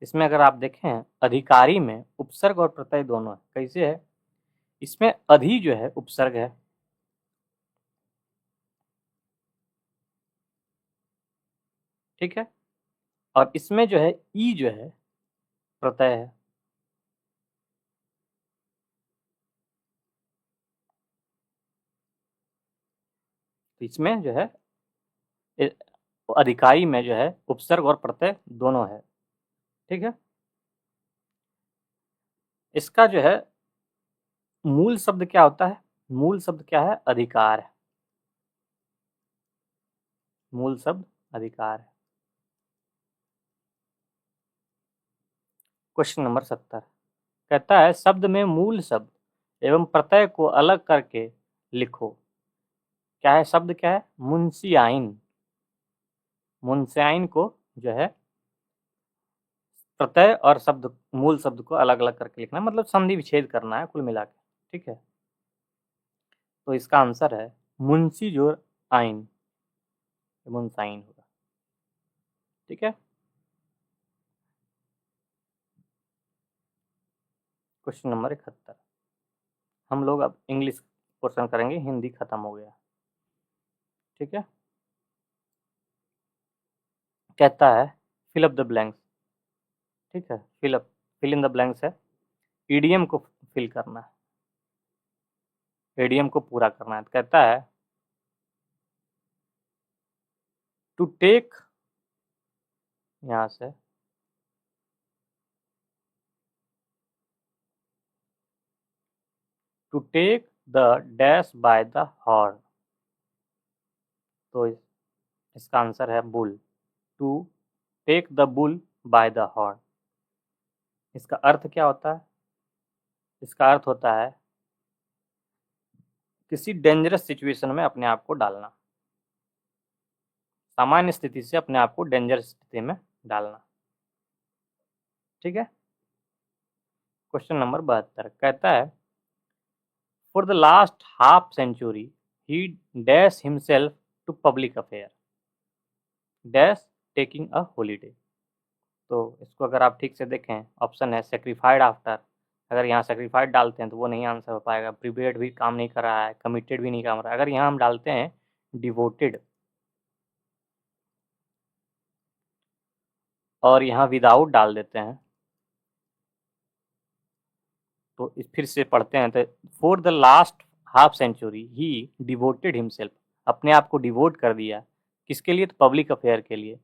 इसमें अगर आप देखें अधिकारी में उपसर्ग और प्रत्यय दोनों है। कैसे है? इसमें अधि जो है उपसर्ग है, ठीक है, और इसमें जो है ई जो है प्रत्यय है। तो इसमें जो है अधिकारी में जो है उपसर्ग और प्रत्यय दोनों है। ठीक है। इसका जो है मूल शब्द क्या होता है? मूल शब्द क्या है? अधिकार है। मूल शब्द अधिकार है। क्वेश्चन नंबर 70 कहता है शब्द में मूल शब्द एवं प्रत्यय को अलग करके लिखो। क्या है? शब्द क्या है? मुंशियाइन। मुंशियाइन को जो है प्रत्यय और शब्द मूल शब्द को अलग अलग करके लिखना, मतलब संधि विच्छेद करना है कुल मिला के। ठीक है। तो इसका आंसर है मुंशी जो आइन, मुंसाइन होगा। ठीक है। क्वेश्चन नंबर 71, हम लोग अब इंग्लिश पोर्शन करेंगे, हिंदी खत्म हो गया। ठीक है। कहता है फिल अप द ब्लैंक्स। ठीक है। फिल इन द ब्लैंक्स है, ईडीएम को फिल करना है, ईडीएम को पूरा करना है। तो कहता है टू टेक, यहां से to take the dash by the horn. तो इसका आंसर है bull. To take the bull by the horn. इसका अर्थ क्या होता है? इसका अर्थ होता है किसी डेंजरस सिचुएशन में अपने आप को डालना, सामान्य स्थिति से अपने आप को डेंजरस स्थिति में डालना। ठीक है। क्वेश्चन नंबर 72 कहता है for the last half century he dash himself to public affair dash taking a holiday. तो इसको अगर आप ठीक से देखें, ऑप्शन है सेक्रीफाइड आफ्टर। अगर यहाँ सेक्रीफाइड डालते हैं तो वो नहीं आंसर हो पाएगा। प्रिपेयर्ड भी काम नहीं कर रहा है, कमिटेड भी नहीं काम कर रहा है। अगर यहाँ हम डालते हैं डिवोटेड और यहाँ विदाउट डाल देते हैं, तो फिर से पढ़ते हैं तो for the last half century he devoted himself, अपने आप को डिवोट कर दिया। किसके लिए? तो पब्लिक अफेयर के लिए।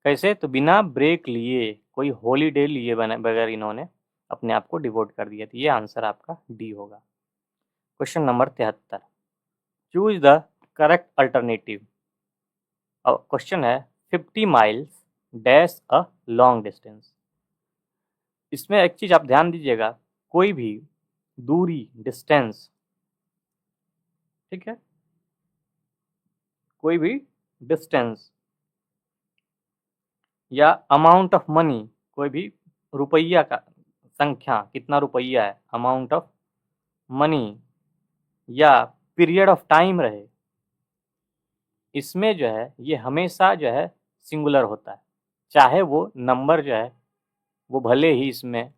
कैसे? तो बिना ब्रेक लिए, कोई हॉलीडे लिए बगैर इन्होंने अपने आप को डिवोट कर दिया। तो ये आंसर आपका डी होगा। Question number 73, choose the correct alternative. अब क्वेश्चन है 50 miles dash a long distance. इसमें एक चीज आप ध्यान दीजिएगा, कोई भी दूरी, डिस्टेंस, ठीक है, कोई भी डिस्टेंस या अमाउंट ऑफ मनी, कोई भी रुपया का संख्या, कितना रुपया है, अमाउंट ऑफ मनी, या पीरियड ऑफ टाइम रहे, इसमें जो है ये हमेशा जो है सिंगुलर होता है। चाहे वो नंबर जो है वो भले ही इसमें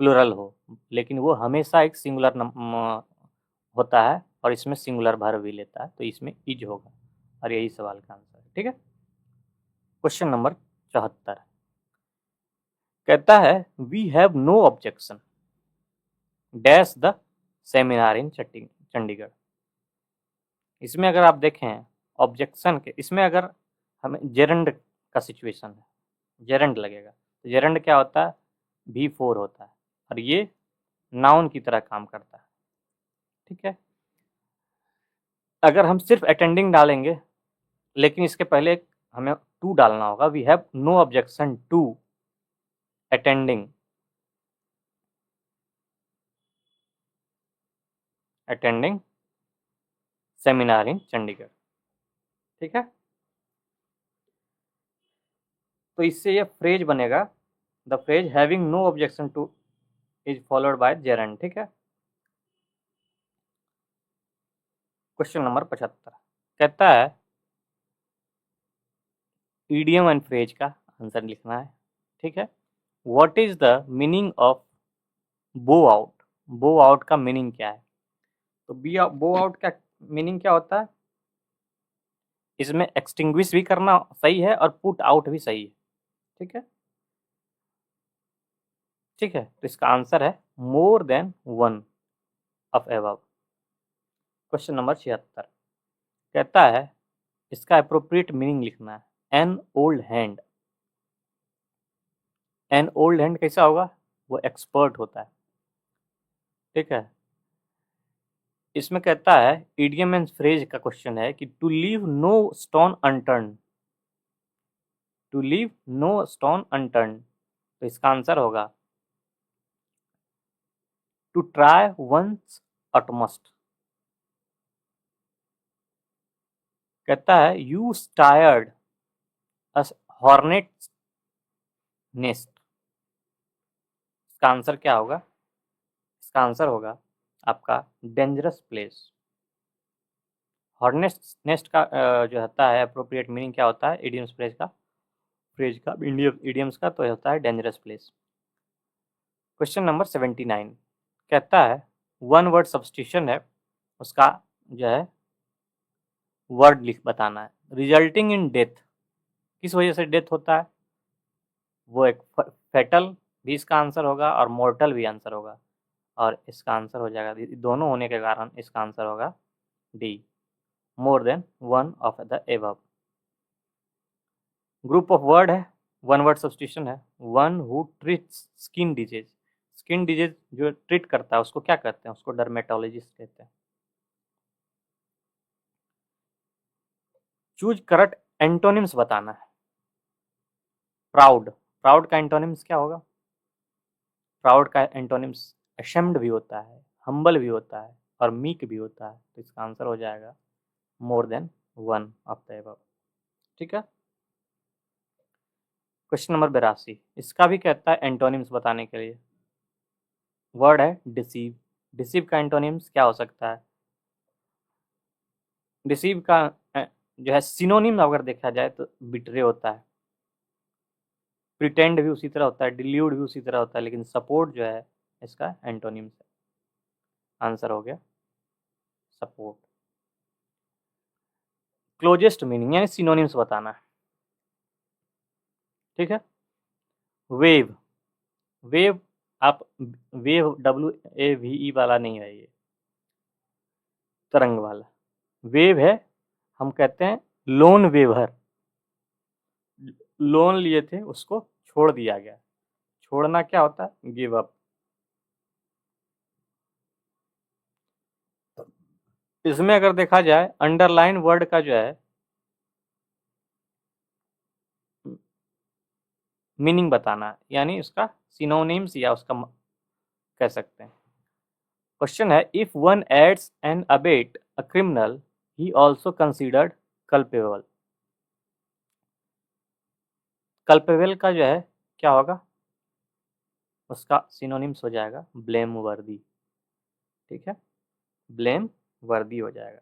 प्लूरल हो, लेकिन वो हमेशा एक सिंगुलर होता है और इसमें सिंगुलर वर्ब भी लेता है। तो इसमें इज होगा और यही सवाल का आंसर है। ठीक है। क्वेश्चन नंबर 74 कहता है we have no objection dash the seminar in Chandigarh. इसमें अगर आप देखें ऑब्जेक्शन के, इसमें अगर हमें जेरंड का सिचुएशन है, जेरंड लगेगा। तो जेरंड क्या होता है? V4 होता है और ये नाउन की तरह काम करता है। ठीक है, अगर हम सिर्फ अटेंडिंग डालेंगे, लेकिन इसके पहले हमें टू डालना होगा। We have no objection to attending seminar in Chandigarh. ठीक है, तो इससे ये फ्रेज बनेगा, the phrase having no objection to is followed by gerund. ठीक है, क्वेश्चन नंबर 75 कहता है ईडियम एंड फ्रेज का आंसर लिखना है। ठीक है, what is the meaning of bow out? Bow out का मीनिंग क्या है? तो बो आउट का मीनिंग क्या होता है? इसमें एक्सटिंग्विश भी करना सही है और पुट आउट भी सही है। ठीक है, ठीक है, तो इसका आंसर है more than one of above. Question number 76 कहता है इसका अप्रोप्रिएट मीनिंग लिखना है। An old hand. An old hand कैसा होगा? वो एक्सपर्ट होता है। ठीक है, इसमें कहता है इडियम एंड फ्रेज का क्वेश्चन है कि to leave no stone unturned. To leave no stone unturned, तो इसका आंसर होगा टू ट्राई वंस अटमोस्ट। कहता है you stirred a hornet nest. इसका आंसर क्या होगा? इसका आंसर होगा आपका डेंजरस प्लेस। हॉर्नेट नेस्ट का जो होता है अप्रोप्रिएट मीनिंग क्या होता है इडियम्स फ्रेज का इडियम्स का, तो होता है डेंजरस प्लेस। क्वेश्चन नंबर 79 कहता है वन वर्ड सब्स्टिट्यूशन है, उसका जो है वर्ड लिख बताना है। रिजल्टिंग इन डेथ, किस वजह से डेथ होता है? वो एक फेटल भी इसका आंसर होगा और मॉर्टल भी आंसर होगा, और इसका आंसर हो जाएगा, दोनों होने के कारण इसका आंसर होगा D, more than one of the above. Group of word है, वन वर्ड सब्स्टिट्यूशन है। One who treats skin disease. Skin disease जो ट्रीट करता है उसको क्या कहते हैं? उसको डर्मेटोलॉजिस्ट कहते हैं। चूज करेक्ट एंटोनिम्स बताना है। प्राउड, प्राउड का एंटोनिम्स क्या होगा? प्राउड का एंटोनिम्स अशेम्ड भी होता है, हम्बल भी होता है और मीक भी होता है, तो इसका आंसर हो जाएगा more than one of the above. ठीक है, क्वेश्चन नंबर 82 इसका भी कहता है एंटोनिम्स बताने के लिए। वर्ड है डिसीव। डिसीव का एंटोनिम्स क्या हो सकता है? डिसीव का जो है सिनोनिम अगर देखा जाए तो बिट्रे होता है, प्रिटेंड भी उसी तरह होता है, डिल्यूड भी उसी तरह होता है, लेकिन सपोर्ट जो है इसका एंटोनिम्स है। आंसर हो गया सपोर्ट। क्लोजेस्ट मीनिंग यानी सिनोनिम्स बताना है। ठीक है, वेव। वेव आप वेव WAVE वाला नहीं है, ये तरंग वाला वेव है। हम कहते हैं लोन वेवर, लोन लिए थे उसको छोड़ दिया गया। छोड़ना क्या होता है? Give up. इसमें अगर देखा जाए अंडरलाइन वर्ड का जो है मीनिंग बताना है, यानी उसका सिनोनिम्स या उसका कह सकते हैं। क्वेश्चन है if one aids and abet a criminal he also considered culpable. Culpable का जो है क्या होगा? उसका सिनोनिम्स हो जाएगा ब्लेम वर्दी। ठीक है, ब्लेम वर्दी हो जाएगा।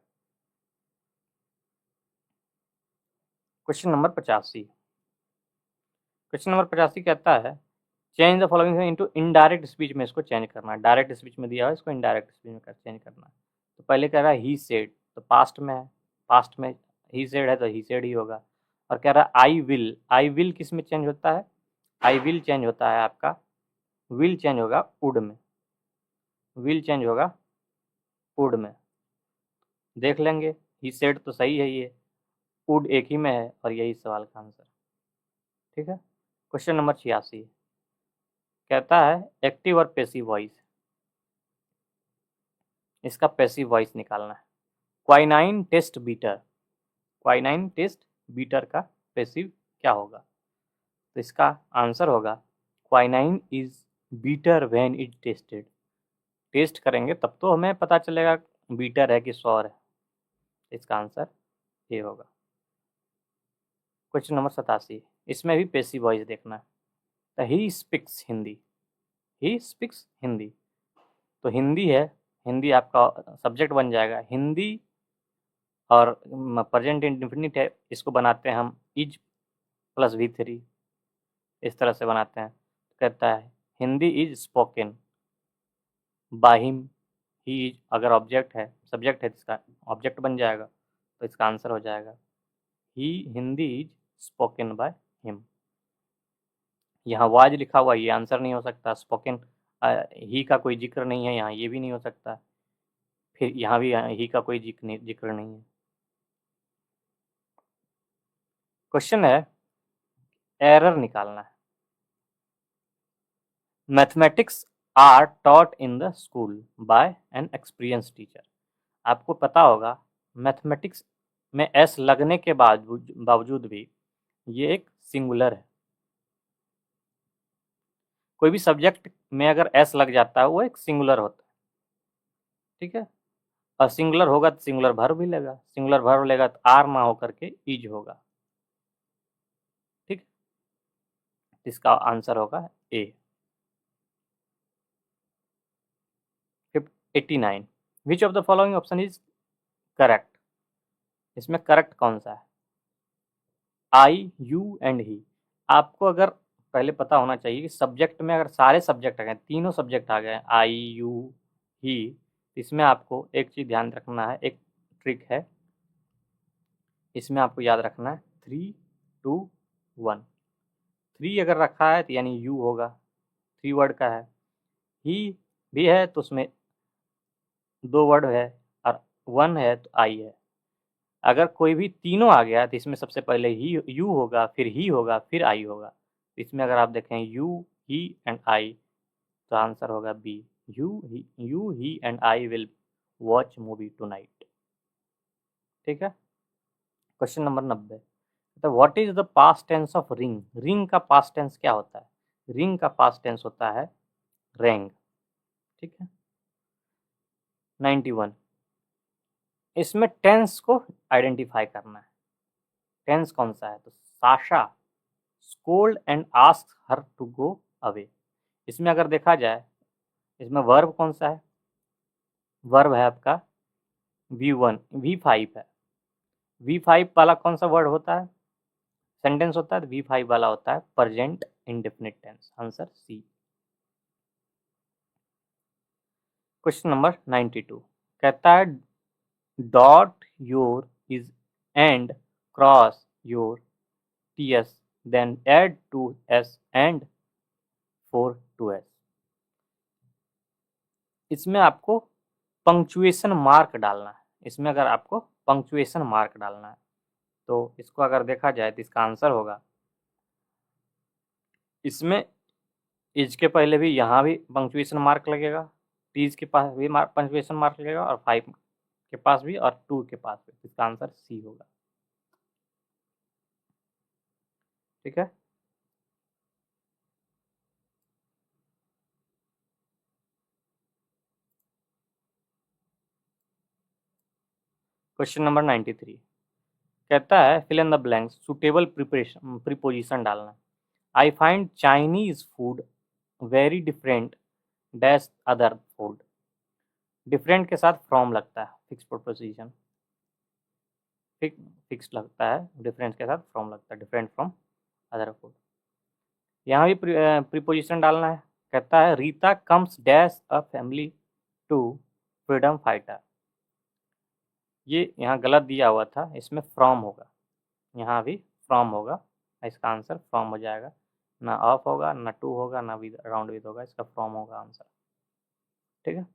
Question number 85। क्वेश्चन नंबर 85 कहता है change the following into indirect speech में इसको चेंज करना है। डायरेक्ट स्पीच में दिया है, इसको इनडायरेक्ट स्पीच में चेंज करना है। तो पहले कह रहा है ही सेड, तो पास्ट में है, पास्ट में ही सेड है तो ही सेड ही होगा। और कह रहा है आई विल, आई विल किस में चेंज होता है? आई विल चेंज होता है आपका, विल चेंज होगा वुड में, विल चेंज होगा वुड में। देख लेंगे, ही सेड तो सही है, ये वुड एक ही में है, और यही सवाल का आंसर। ठीक है, क्वेश्चन नंबर 86 कहता है एक्टिव और पैसिव वॉइस, इसका पैसिव वॉइस निकालना है। Quinine taste bitter, quinine taste bitter का पैसिव क्या होगा? तो इसका आंसर होगा quinine is bitter when it tested. Test करेंगे तब तो हमें पता चलेगा बीटर है कि सॉर है। इसका आंसर ये होगा। क्वेश्चन नंबर 87, इसमें भी पैसिव वॉइस देखना है। तो he speaks Hindi, he speaks Hindi, तो हिंदी है, हिंदी आपका सब्जेक्ट बन जाएगा। हिंदी और प्रेजेंट इंडेफिनिट है, इसको बनाते हैं हम इज प्लस V3, इस तरह से बनाते हैं। कहता है Hindi is spoken by him, he is अगर ऑब्जेक्ट है, सब्जेक्ट है, इसका ऑब्जेक्ट बन जाएगा, तो इसका आंसर हो जाएगा ही Hindi is spoken by him. यहाँ वाज लिखा हुआ, ये आंसर नहीं हो सकता। स्पोकन ही का कोई जिक्र नहीं है यहाँ, ये भी नहीं हो सकता। फिर यहाँ भी ही का कोई जिक्र नहीं है। क्वेश्चन है एरर निकालना है। Mathematics are taught in the school by an experience teacher. आपको पता होगा मैथमेटिक्स में एस लगने के बावजूद भी ये एक सिंगुलर है। कोई भी सब्जेक्ट में अगर एस लग जाता है वो एक सिंगुलर होता है, ठीक है। और सिंगुलर होगा तो सिंगुलर वर्ब भी लेगा, सिंगुलर वर्ब लेगा तो आर ना होकर के इज होगा, ठीक। इसका आंसर होगा ए। 89, विच of the following option is correct? इसमें करेक्ट कौन सा है? आई, यू एंड ही। आपको अगर पहले पता होना चाहिए कि सब्जेक्ट में अगर सारे सब्जेक्ट आ गए, तीनों सब्जेक्ट आ गए, आई, यू, ही, इसमें आपको एक चीज ध्यान रखना है, एक ट्रिक है इसमें आपको याद रखना है 3, 2, 1। 3 अगर रखा है तो यानी यू होगा, 3 वर्ड का है। ही भी है तो उसमें 2 वर्ड है, और 1 है तो आई है। अगर कोई भी तीनों आ गया तो इसमें सबसे पहले ही यू होगा, फिर ही होगा, फिर आई होगा। इसमें अगर आप देखें यू, ही एंड आई, तो आंसर होगा B, you he and I will watch movie tonight, ठीक है। क्वेश्चन नंबर 90, तो what is the past tense of ring? Ring का पास्ट टेंस क्या होता है? रिंग का पास्ट टेंस होता है रेंग, ठीक है। 91, इसमें टेंस को आइडेंटिफाई करना है। टेंस कौन सा है? तो Sasha scold and ask her to go away. इसमें अगर देखा जाए, इसमें वर्ब कौन सा है? वर्ब है आपका V1, V5 है। V5 वाला कौन सा वर्ड होता है, सेंटेंस होता है? तो V5 वाला होता है present indefinite tense, answer C. Question number 92, कहता है dot your i's and cross your TS then add to S and 4 to S। इसमें आपको पंक्चुएशन मार्क डालना है। इसमें अगर आपको पंक्चुएशन मार्क डालना है तो इसको अगर देखा जाए तो इसका आंसर होगा, इसमें इज के पहले भी यहाँ भी पंक्चुएशन मार्क लगेगा, टीज के पास भी पंक्चुएशन मार्क लगेगा, और 5 के पास भी और 2 के पास भी। इसका आंसर सी होगा, ठीक है। क्वेश्चन नंबर 93, कहता है fill in the blanks, suitable preparation preposition डालना है। I find Chinese food very different dash other food. Different के साथ फ्रॉम लगता है, फिक्स प्रीपोजिशन, फिक्स लगता है, डिफरेंट के साथ फ्रॉम लगता है, डिफरेंट फ्रॉम अदर फूड। यहाँ भी प्रीपोजिशन डालना है। कहता है Rita comes dash a family to freedom fighter. ये यहाँ गलत दिया हुआ था, इसमें फ्रॉम होगा, यहाँ भी फ्रॉम होगा, इसका आंसर फ्रॉम हो जाएगा। ना ऑफ होगा, ना टू होगा, ना विद अराउंड विद होगा, इसका फ्रॉम होगा आंसर, ठीक है।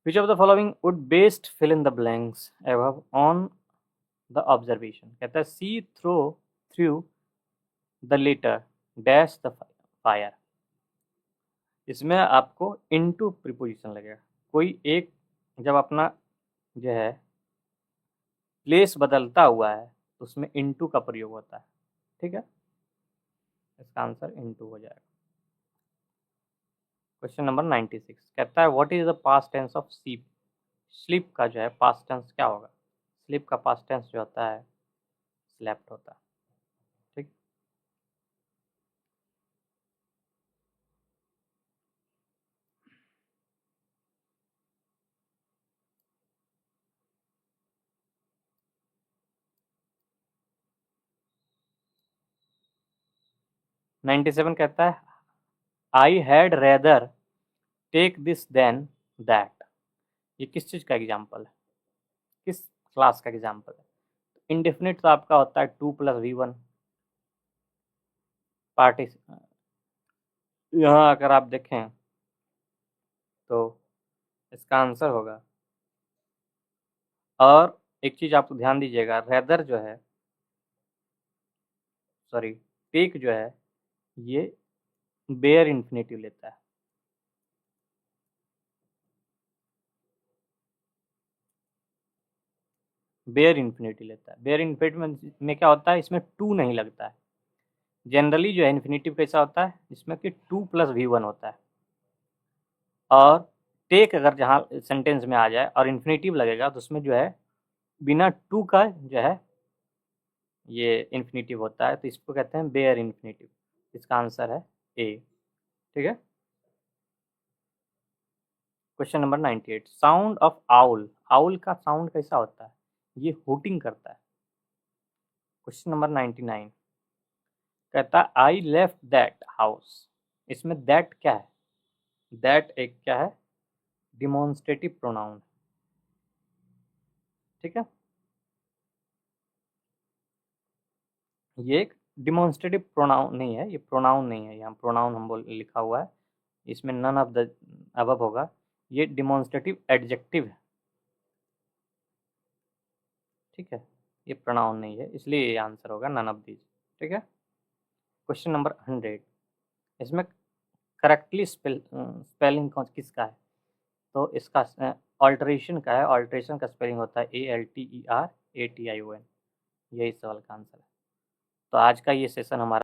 Which of the following would best fill in the blanks above on the observation? कहता है see through the letter dash the fire. इसमें आपको इनटू प्रीपोजिशन लगेगा। कोई एक जब अपना जो है प्लेस बदलता हुआ है तो उसमें इनटू का प्रयोग होता है। ठीक है, इसका आंसर इनटू हो जाएगा। क्वेश्चन नंबर 96 कहता है what is the past tense of sleep. Sleep का जो है पास्ट टेंस क्या होगा? स्लीप का पास्ट टेंस जो होता है स्लेप्ट होता है। ठीक, नाइन्टी सेवन कहता है I had rather take this than that. ये किस चीज का एग्जाम्पल है, किस क्लास का एग्जाम्पल है? इंडेफिनिट तो आपका होता है 2+V1 पार्टी। यहाँ अगर आप देखें तो इसका आंसर होगा। और एक चीज आप ध्यान दीजिएगा, रेदर जो है सॉरी टेक जो है ये बेयर इन्फिनेटिव लेता है। बेयर इन्फिनेटिव लेता है। बेयर इन्फिनेटिव में क्या होता है, इसमें टू नहीं लगता है। जनरली जो है इन्फिनेटिव कैसा होता है, इसमें कि 2+V1 होता है। और टेक अगर जहाँ सेंटेंस में आ जाए और इन्फिनेटिव लगेगा तो उसमें जो है बिना टू का जो है ये इन्फिनेटिव होता है, तो इसको कहते हैं बेयर इन्फिनेटिव। इसका आंसर है ए। ठीक है, question number 98 sound of owl. Owl का साउंड कैसा होता है? ये हूटिंग करता है। क्वेश्चन नंबर 99 कहता है आई लेफ्ट दैट हाउस। इसमें दैट क्या है? दैट एक क्या है, डिमॉन्स्ट्रेटिव प्रोनाउन। ठीक है, ये एक डिमॉन्स्ट्रेटिव प्रोनाउन नहीं है, ये प्रोनाउन नहीं है। यहाँ प्रोनाउन हम बोल लिखा हुआ है, इसमें नन ऑफ द अबव होगा। ये डिमॉन्स्ट्रेटिव एडजेक्टिव है। ठीक है, ये प्रोनाउन नहीं है, इसलिए ये आंसर होगा नन ऑफ दीज। ठीक है, क्वेश्चन नंबर 100 इसमें करेक्टली स्पेलिंग कौन किसका है? तो इसका ऑल्ट्रेशन का है। ऑल्ट्रेशन का स्पेलिंग होता है ALTERATION। यही सवाल का आंसर है। तो आज का ये सेशन हमारा